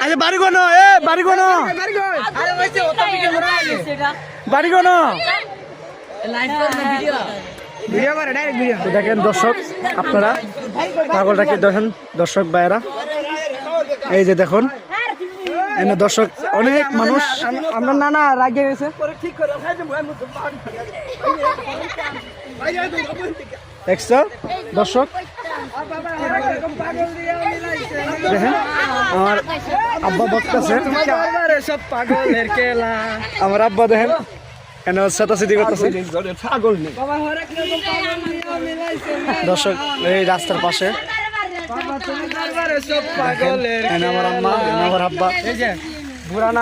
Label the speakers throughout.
Speaker 1: আচ্ছা বাড়ি কোন বাড়ি কোন বাড়ি কোন দেখেন দর্শক আপনারা পাগলটাকে দেখেন দর্শক ভাইয়েরা এই যে দেখুন এনে দর্শক অনেক মানুষ আমরা নানা রাগে গেছে দেখছো দর্শক দেখেন আমার আব্বা বকতেছে সব পাগলের খেলা আমার আব্বা দেখেন কেন সাতাশি করতেছে দর্শক এই রাস্তার পাশে আমার আম্মা আমার আব্বা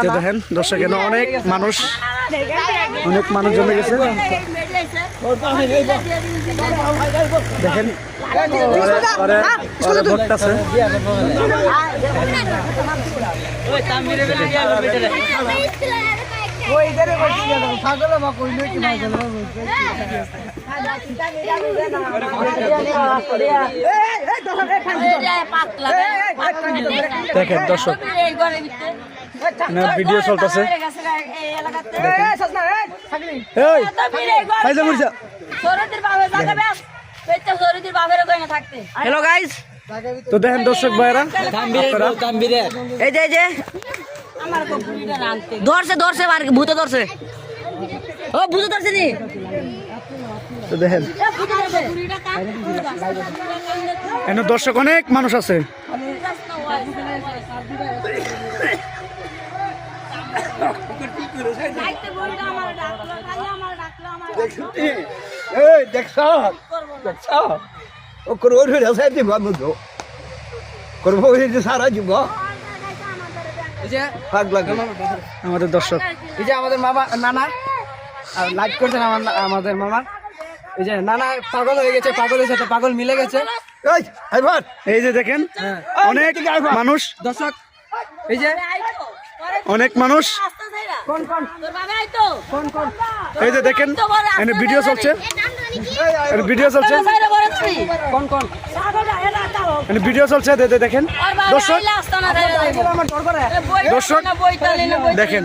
Speaker 1: দেখেন দর্শক কেন অনেক মানুষ জমে গেছে দেখেন বকতেছে দেখেন দর্শক ভিডিও চলতেছে হ্যালো গাইস তো দেখেন দর্শক ভাইরা এই যে ধরছে ভূতে ধরছে ও ভূতে ধরছে নি তো দেখেন এখানে দর্শক অনেক মানুষ আছে
Speaker 2: সারা যুব
Speaker 1: আমাদের দর্শক
Speaker 2: এই যে আমাদের মামা নানা লাইক করছেন আমাদের মামা এই যে নানা পাগল হয়ে গেছে পাগলের সাথে পাগল মিলে গেছে
Speaker 1: এই যে দেখেন অনেক মানুষ
Speaker 2: দর্শক এই যে
Speaker 1: অনেক মানুষ এই যে দেখেন ভিডিও চলছে ভিডিও চলছে দেখেন দর্শক দেখেন